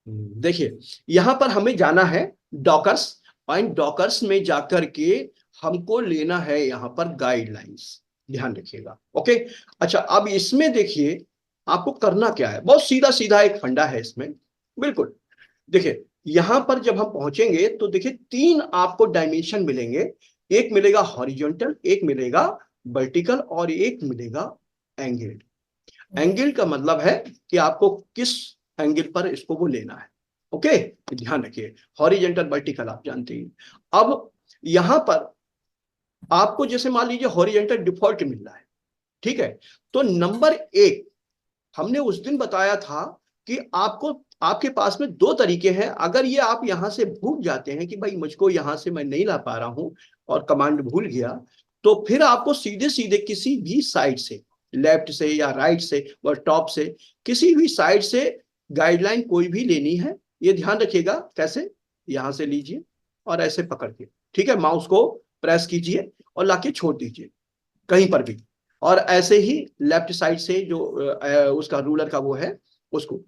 देखिए यहां पर हमें जाना है डॉकर्स, और डॉकर्स में जाकर के हमको लेना है यहां पर गाइडलाइंस, ध्यान रखिएगा। ओके, अच्छा अब इसमें देखिए आपको करना क्या है, बहुत सीधा सीधा एक फंडा है इसमें। बिल्कुल, देखिए यहां पर जब हम पहुंचेंगे तो देखिए तीन आपको डायमेंशन मिलेंगे, एक मिलेगा हॉरिजॉन्टल, एक मिलेगा वर्टिकल, और एक मिलेगा एंगल। एंगल का मतलब है कि आपको किस एंगल पर इसको वो लेना है। ओके, ध्यान रखिए, हॉरिजॉन्टल वर्टिकल आप जानते हैं। अब यहां पर आपको जैसे मान लीजिए हॉरिजॉन्टल डिफॉल्ट मिल रहा है, ठीक है, तो नंबर एक हमने उस दिन बताया था कि आपको, आपके पास में दो तरीके हैं। अगर ये आप यहां से भूल जाते हैं कि भाई मुझको यहां से मैं नहीं ला पा रहा हूं और कमांड भूल गया, तो फिर आपको सीधे सीधे किसी भी साइड से, लेफ्ट से या राइट से और टॉप से, किसी भी साइड से गाइडलाइन कोई भी लेनी है। ये ध्यान रखिएगा कैसे, यहां से लीजिए और ऐसे पकड़ के, ठीक है, माउस को प्रेस कीजिए और लाके छोड़ दीजिए कहीं पर भी, और ऐसे ही लेफ्ट साइड से जो उसका रूलर का वो है उसको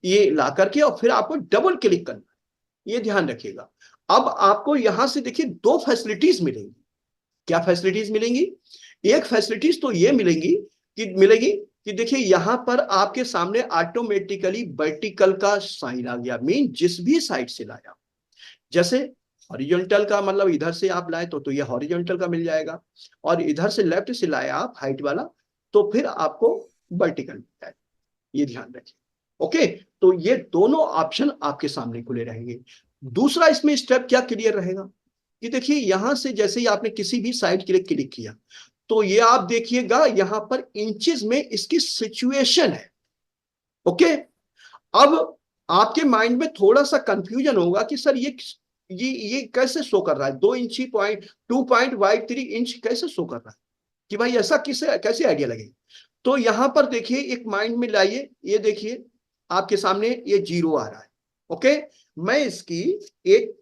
ये ला करके, और फिर आपको डबल क्लिक करना, ये ध्यान रखिएगा। अब आपको यहां से देखिए दो फैसिलिटीज मिलेंगी। क्या फैसिलिटीज मिलेंगी? एक फैसिलिटीज तो ये मिलेगी कि देखिए यहां पर आपके सामने ऑटोमेटिकली वर्टिकल का साइन आ गया, मीन जिस भी साइड से लाया, जैसे हॉरिजॉन्टल का मतलब इधर से आप लाए तो ये हॉरिजॉन्टल का मिल जाएगा, और इधर से लेफ्ट से लाए आप हाइट वाला तो फिर आपको वर्टिकल मिल जाएगा, ये ध्यान रखिए। ओके, तो ये दोनों ऑप्शन आपके सामने खुले रहेंगे। दूसरा इसमें स्टेप क्या क्लियर रहेगा कि देखिए यहां से जैसे ही आपने किसी भी साइड के लिए क्लिक किया तो ये आप देखिएगा यहां पर इंचेस में इसकी सिचुएशन है। ओके, अब आपके माइंड में थोड़ा सा कंफ्यूजन होगा कि सर ये कैसे शो कर रहा है, 2 इंची पॉइंट 2.53 इंच कैसे शो कर रहा है, कि भाई ऐसा किसे कैसे आइडिया लगेगा। तो यहां पर देखिए एक माइंड में लाइए, ये देखिए आपके सामने ये जीरो आ रहा है। ओके, मैं इसकी एक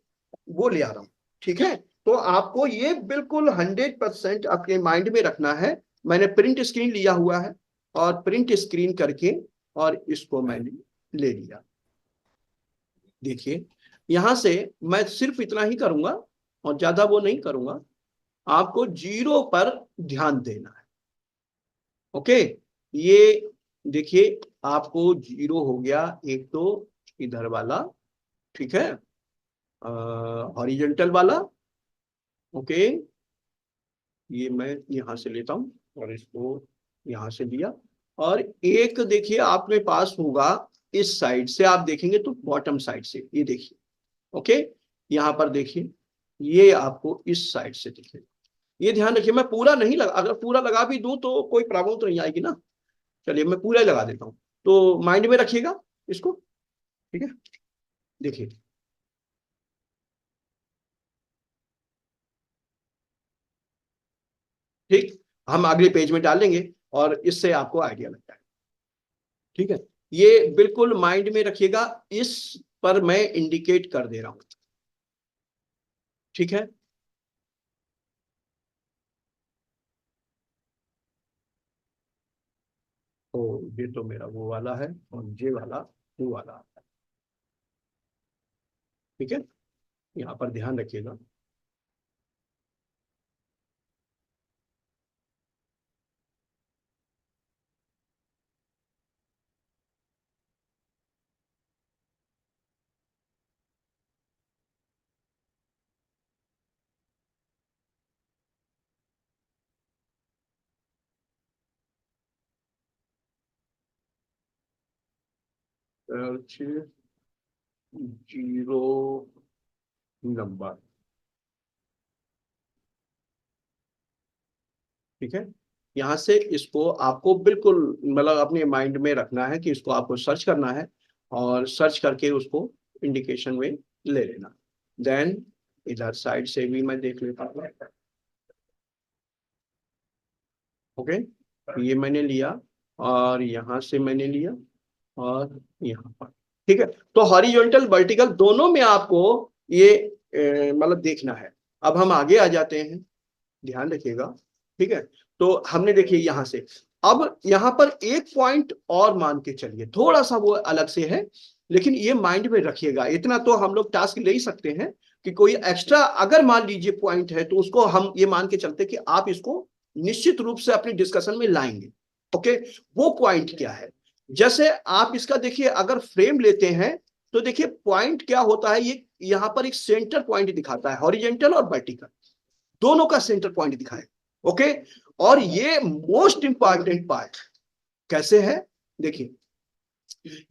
वो ले आ रहा हूं, ठीक है, तो आपको ये बिल्कुल 100% आपके माइंड में रखना है। मैंने प्रिंट स्क्रीन लिया हुआ है और प्रिंट स्क्रीन करके और इसको मैंने ले लिया। देखिए यहां से मैं सिर्फ इतना ही करूंगा और ज्यादा वो नहीं करूंगा, आपको जीरो पर ध्यान देना है। ओके, ये देखिए आपको जीरो हो गया एक तो इधर वाला, ठीक है, हॉरिजॉन्टल वाला। ओके, ये मैं यहां से लेता हूं और इसको यहां से लिया, और एक देखिए आपके पास होगा इस साइड से, आप देखेंगे तो बॉटम साइड से, ये देखिए। ओके, यहां पर देखिए ये आपको इस साइड से दिखेगा। ये ध्यान रखिए मैं पूरा नहीं लगा, अगर पूरा लगा भी दूं तो कोई प्रॉब्लम तो नहीं आएगी ना। चलिए मैं पूरा ही लगा देता हूं, तो माइंड में रखिएगा इसको, ठीक है। देखिए ठीक, हम अगले पेज में डालेंगे और इससे आपको आइडिया लग जाएगा, ठीक है। ये बिल्कुल माइंड में रखिएगा, इस पर मैं इंडिकेट कर दे रहा हूं, ठीक है। तो ये तो मेरा वो वाला है और ये वाला वो वाला है, ठीक है, यहाँ पर ध्यान रखिएगा। जीरो नंबर, ठीक है। यहाँ से इसको आपको बिल्कुल मतलब अपने माइंड में रखना है कि इसको आपको सर्च करना है, और सर्च करके उसको इंडिकेशन में ले लेना। देन इधर साइड से भी मैं देख लेता हूँ। ओके, ये मैंने लिया और यहाँ से मैंने लिया और यहाँ पर, ठीक है। तो हॉरिजॉन्टल वर्टिकल दोनों में आपको ये मतलब देखना है। अब हम आगे आ जाते हैं, ध्यान रखिएगा, ठीक है। तो हमने देखिए यहां से, अब यहां पर एक पॉइंट और मान के चलिए, थोड़ा सा वो अलग से है। लेकिन ये माइंड में रखिएगा, इतना तो हम लोग टास्क ले ही सकते हैं कि कोई एक्स्ट्रा अगर मान लीजिए पॉइंट है तो उसको हम ये मान के चलते कि आप इसको निश्चित रूप से अपनी डिस्कशन में लाएंगे। ओके, वो पॉइंट क्या है? जैसे आप इसका देखिए, अगर फ्रेम लेते हैं तो देखिए पॉइंट क्या होता है, ये यहां पर एक सेंटर पॉइंट दिखाता है, हॉरिजेंटल और वर्टिकल दोनों का सेंटर पॉइंट दिखाए। ओके, और ये मोस्ट इंपॉर्टेंट पार्ट कैसे है देखिए,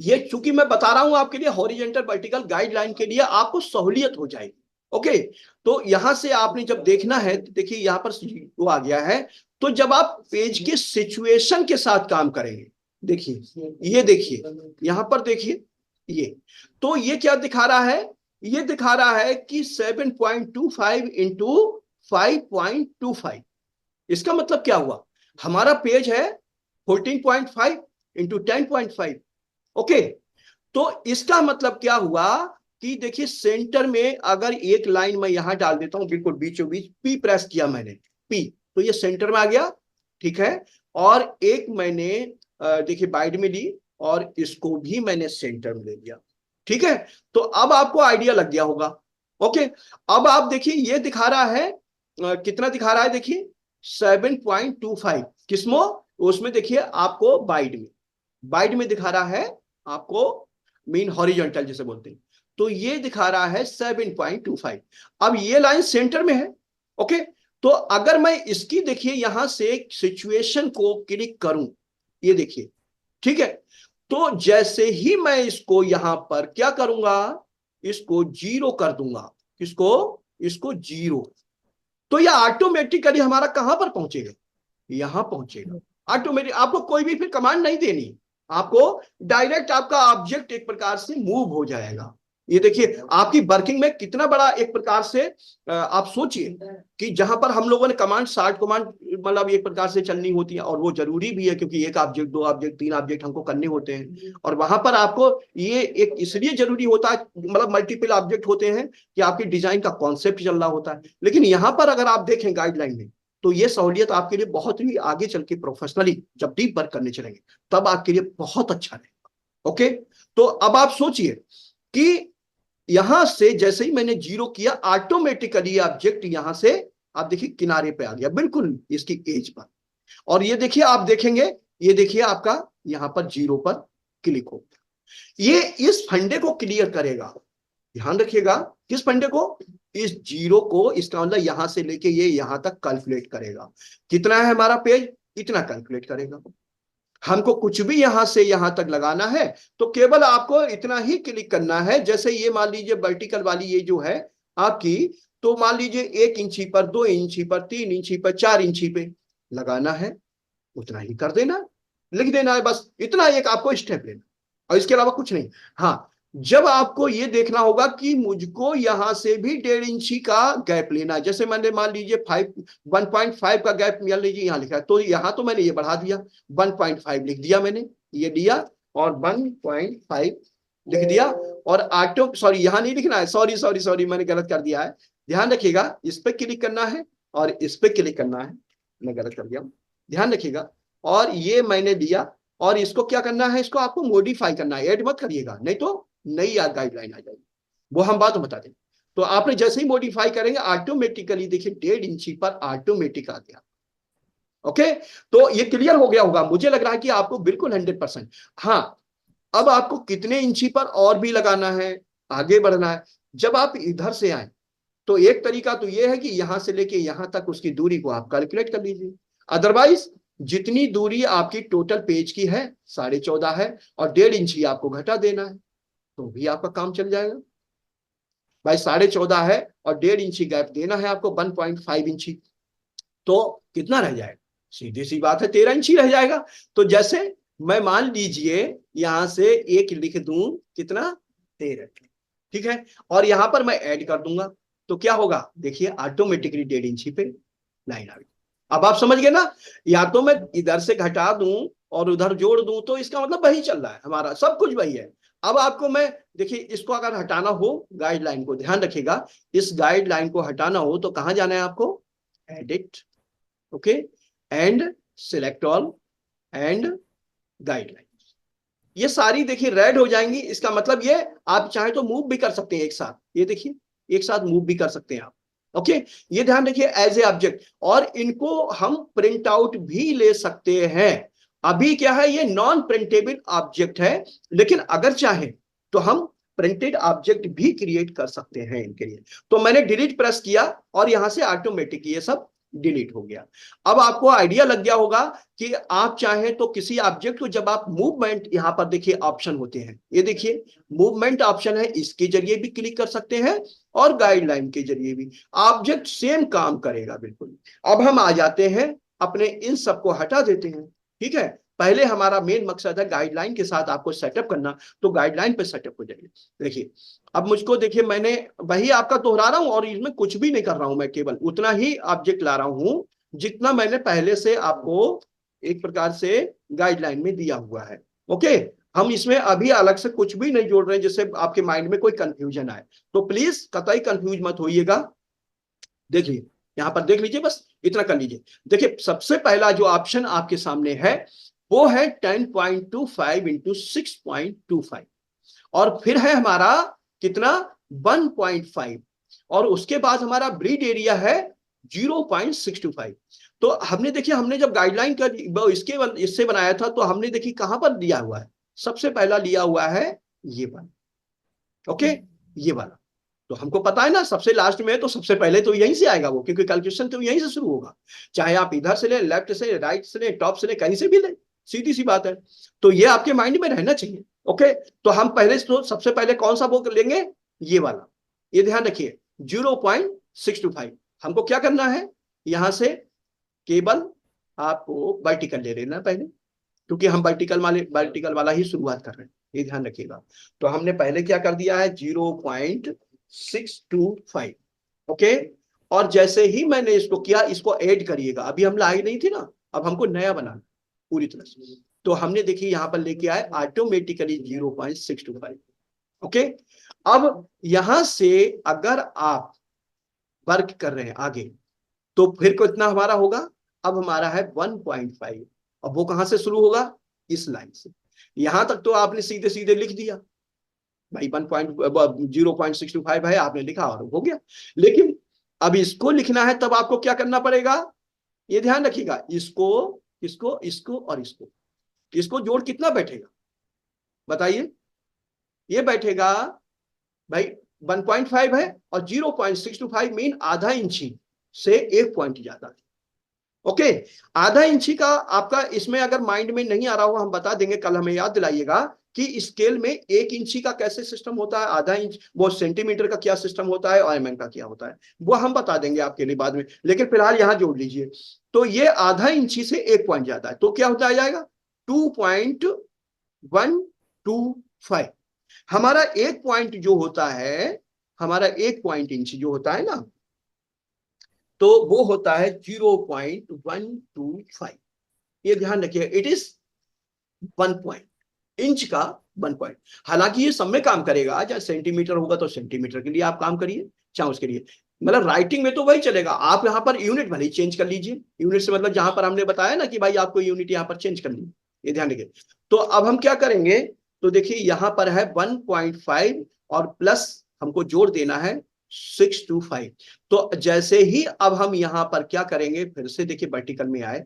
ये चूंकि मैं बता रहा हूं आपके लिए हॉरिजेंटल वर्टिकल गाइडलाइन के लिए आपको सहूलियत हो जाएगी। ओके, तो यहां से आपने जब देखना है तो देखिए यहां पर वो आ गया है। तो जब आप पेज के सिचुएशन के साथ काम करेंगे, देखिए ये देखिए यहां पर देखिए ये, तो ये क्या दिखा रहा है, ये दिखा रहा है कि 7.25 इंटू 5.25। इसका मतलब क्या हुआ, हमारा पेज है 14.5 इंटू 10.5। ओके, तो इसका मतलब क्या हुआ कि देखिए सेंटर में अगर एक लाइन मैं यहां डाल देता हूं बिल्कुल बीचों बीच, पी प्रेस किया मैंने, पी, तो ये सेंटर में आ गया। ठीक है, और एक मैंने देखिए बाइड में ली और इसको भी मैंने सेंटर में ले लिया। ठीक है, तो अब आपको आइडिया लग गया होगा। ओके, अब आप देखिए ये दिखा रहा है कितना दिखा रहा है, देखिए 7.25 किसमो, उसमें देखिए आपको बाइड में दिखा रहा है आपको मीन हॉरिजॉन्टल जिसे बोलते हैं, तो ये दिखा रहा है 7.25। अब ये लाइन सेंटर में है। ओके, तो अगर मैं इसकी देखिए यहां से सिचुएशन को क्लिक करूं, ये देखिए, ठीक है, तो जैसे ही मैं इसको यहां पर क्या करूंगा, इसको जीरो कर दूंगा, किसको, इसको जीरो, तो यह ऑटोमेटिकली हमारा कहां पर पहुंचेगा, यहां पहुंचेगा ऑटोमेटिक। आपको कोई भी फिर कमांड नहीं देनी, आपको डायरेक्ट आपका ऑब्जेक्ट एक प्रकार से मूव हो जाएगा। ये देखिए आपकी वर्किंग में कितना बड़ा एक प्रकार से आप सोचिए कि जहां पर हम लोगों ने कमांड 60 कमांड मतलब एक प्रकार से चलनी होती है, और वो जरूरी भी है क्योंकि एक ऑब्जेक्ट, दो ऑब्जेक्ट, तीन ऑब्जेक्ट हमको करने होते हैं, और वहां पर आपको ये एक इसलिए जरूरी होता है, मतलब मल्टीपल ऑब्जेक्ट होते हैं कि आपकी डिजाइन का कॉन्सेप्ट चल रहा होता है। लेकिन यहां पर अगर आप देखें गाइडलाइन में, तो ये सहूलियत आपके लिए बहुत ही आगे चल के प्रोफेशनली जब डीप वर्क करने चलेंगे तब आपके लिए बहुत अच्छा रहेगा। ओके, तो अब आप सोचिए कि यहां से जैसे ही मैंने जीरो किया ऑटोमेटिकली ऑब्जेक्ट यहां से आप देखिए किनारे पे आ गया बिल्कुल इसकी एज पर, और ये देखिए आप देखेंगे, ये देखिए आपका यहां पर जीरो पर क्लिक हो गया। ये इस फंडे को क्लियर करेगा, ध्यान रखिएगा, किस फंडे को, इस जीरो को, इसका मतलब यहां से लेके ये यहां तक कैलकुलेट करेगा, कितना है हमारा पेज, इतना कैलकुलेट करेगा। हमको कुछ भी यहां से यहां तक लगाना है तो केवल आपको इतना ही क्लिक करना है। जैसे ये मान लीजिए वर्टिकल वाली ये जो है आपकी, तो मान लीजिए 1 इंची पर, 2 इंची पर, 3 इंची पर, 4 इंची पे लगाना है, उतना ही कर देना, लिख देना है, बस इतना एक आपको स्टेप लेना और इसके अलावा कुछ नहीं। हाँ, जब आपको ये देखना होगा कि मुझको यहां से भी 1.5 इंची का गैप लेना है, जैसे मैंने मान लीजिए 1.5 का गैप मान लीजिए यहां लिखा है, तो यहां तो मैंने ये बढ़ा दिया, 1.5 लिख दिया मैंने, ये दिया और 1.5 लिख दिया, और ऑटो सॉरी यहां नहीं लिखना है, सॉरी सॉरी सॉरी मैंने गलत कर दिया है, ध्यान रखिएगा, इस पे क्लिक करना है और इस पे क्लिक करना है, मैं गलत कर दिया, ध्यान रखिएगा। और ये मैंने दिया, और इसको क्या करना है, इसको आपको मॉडिफाई करना है, ऐड मत करिएगा नहीं तो नई गाइडलाइन आ जाएगी, वो हम बात बता दें। तो आपने जैसे ही मॉडिफाई करेंगे ऑटोमेटिकली देखिए 1.5 इंची पर ऑटोमेटिक आ गया। ओके, तो ये क्लियर हो गया होगा, मुझे लग रहा है कि आपको बिल्कुल 100%। हाँ, अब आपको कितने इंची पर और भी लगाना है, आगे बढ़ना है, जब आप इधर से आए तो एक तरीका तो यह है कि यहां से लेके यहां तक उसकी दूरी को आप कैलकुलेट कर लीजिए। अदरवाइज जितनी दूरी आपकी टोटल पेज की है 14.5 है, और 1.5 इंची आपको घटा देना है, तो भी आपका काम चल जाएगा। भाई 14.5 है और 1.5 इंची गैप देना है आपको 1.5 इंची, तो कितना रह जाएगा, सीधी सी बात है 13 इंची रह जाएगा। तो जैसे मैं मान लीजिए यहां से एक लिख दूं, कितना, 13, ठीक है, और यहां पर मैं ऐड कर दूंगा, तो क्या होगा देखिए ऑटोमेटिकली 1.5 इंची पे लाइन आ गई। अब आप समझ गए ना, या तो मैं इधर से घटा दूं और उधर जोड़ दूं, तो इसका मतलब वही चल रहा है, हमारा सब कुछ वही है। अब आपको मैं देखिए इसको अगर हटाना हो, गाइडलाइन को ध्यान रखिएगा, इस गाइडलाइन को हटाना हो तो कहां जाना है आपको, edit, okay, and select all and guideline, ये सारी देखिए रेड हो जाएंगी, इसका मतलब ये आप चाहे तो मूव भी कर सकते हैं एक साथ, ये देखिए एक साथ मूव भी कर सकते हैं आप। ओके, ये ध्यान रखिए एज ए ऑब्जेक्ट, और इनको हम प्रिंट आउट भी ले सकते हैं। अभी क्या है, ये नॉन प्रिंटेबल ऑब्जेक्ट है, लेकिन अगर चाहे तो हम प्रिंटेड ऑब्जेक्ट भी क्रिएट कर सकते हैं इनके लिए। तो मैंने डिलीट प्रेस किया और यहां से ऑटोमेटिक ये सब डिलीट हो गया। अब आपको आइडिया लग गया होगा कि आप चाहें तो किसी ऑब्जेक्ट को, जब आप मूवमेंट, यहां पर देखिए ऑप्शन होते हैं, ये देखिए मूवमेंट ऑप्शन है, इसके जरिए भी क्लिक कर सकते हैं और गाइडलाइन के जरिए भी। ऑब्जेक्ट सेम काम करेगा बिल्कुल। अब हम आ जाते हैं, अपने इन सबको हटा देते हैं, ठीक है। पहले हमारा मेन मकसद है गाइडलाइन के साथ आपको सेटअप करना, तो गाइडलाइन पे सेटअप हो जाइए। देखिए अब मुझको, देखिए मैंने वही आपका दोहरा रहा हूं और इसमें कुछ भी नहीं कर रहा हूं, मैं केवल उतना ही ऑब्जेक्ट ला रहा हूं जितना मैंने पहले से आपको एक प्रकार से गाइडलाइन में दिया हुआ है। ओके, हम इसमें अभी अलग से कुछ भी नहीं जोड़ रहे हैं जिससे आपके माइंड में कोई कंफ्यूजन आए, तो प्लीज कतई कंफ्यूज मत होइएगा। देखिए यहां पर देख लीजिए, बस इतना कर लीजिए। देखिए सबसे पहला जो ऑप्शन आपके सामने है वो है 10.25 इंटू 6.25, और फिर है हमारा कितना 1.5, और उसके बाद हमारा ब्रीड एरिया है 0.625। तो हमने देखिए, हमने जब गाइडलाइन का इसके इससे बनाया था, तो हमने देखिए कहां पर दिया हुआ है, सबसे पहला लिया हुआ है ये वाला। ओके, ये वाला तो हमको पता है ना, सबसे लास्ट में है तो सबसे पहले तो यहीं से आएगा वो, क्योंकि कैलकुलेशन तो यहीं से शुरू होगा। चाहे आप इधर से ले, लेफ्ट से, राइट से ले, टॉप से ले, कहीं से भी ले, सीधी सी बात है। तो ये आपके माइंड में रहना चाहिए। ओके, तो हम पहले तो सबसे पहले कौन सा वो लेंगे, ये वाला, ये ध्यान रखिए 0.625। हमको क्या करना है, यहां से केवल आपको वर्टिकल ले लेना पहले, क्योंकि हम वर्टिकल वाला ही शुरुआत कर रहे हैं, ये ध्यान रखिएगा। तो हमने पहले क्या कर दिया है 0.625। ओके, और जैसे ही मैंने इसको किया, इसको ऐड करिएगा, अभी हम लाई नहीं थी ना, अब हमको नया बनाना पूरी तरह से। तो हमने देखिए यहां पर लेके आए ऑटोमेटिकली 0.625। ओके, अब यहां से अगर आप वर्क कर रहे हैं आगे, तो फिर कितना हमारा होगा, अब हमारा है 1.5। अब वो कहां से शुरू होगा, इस लाइन से। यहां तक तो आपने सीधे सीधे लिख दिया भाई, 0.625 है, आपने लिखा और हो गया। लेकिन अब इसको लिखना है, तब आपको क्या करना पड़ेगा, ये ध्यान रखिएगा, इसको इसको इसको और इसको जोड़ कितना बैठेगा बताइए, ये बैठेगा भाई 1.5 है, और 0.625 मीन आधा इंची से 1 पॉइंट ज्यादा है। ओके, आधा इंची का आपका इसमें अगर माइंड में नहीं आ रहा हो, हम बता देंगे, कल हमें याद दिलाइएगा कि स्केल में 1 इंची का कैसे सिस्टम होता है, आधा इंच वो सेंटीमीटर का क्या सिस्टम होता है, और mm का क्या होता है, वो हम बता देंगे आपके लिए बाद में। लेकिन फिलहाल यहां जोड़ लीजिए, तो ये आधा इंची से 1 पॉइंट ज्यादा है, तो क्या होता जाएगा 2.125। हमारा 1 पॉइंट जो होता है, हमारा 1 पॉइंट इंच जो होता है ना, तो वो होता है 0.125। ये ध्यान रखिए, इट इज 1 पॉइंट, इंच का 1 पॉइंट। हालांकि ये सब में काम करेगा, चाहे सेंटीमीटर होगा तो सेंटीमीटर के लिए आप काम करिए, चाहे उसके लिए, मतलब राइटिंग में तो वही चलेगा। आप यहाँ पर यूनिट भले ही चेंज कर लीजिए, यूनिट से मतलब जहां पर हमने बताया ना कि भाई आपको यूनिट यहाँ पर चेंज करनी है, ये ध्यान रखिए। तो अब हम क्या करेंगे, तो देखिए यहाँ पर है 1.5 और प्लस हमको जोड़ देना है 625। तो जैसे ही अब हम यहाँ पर क्या करेंगे, फिर से देखिए वर्टिकल में आए,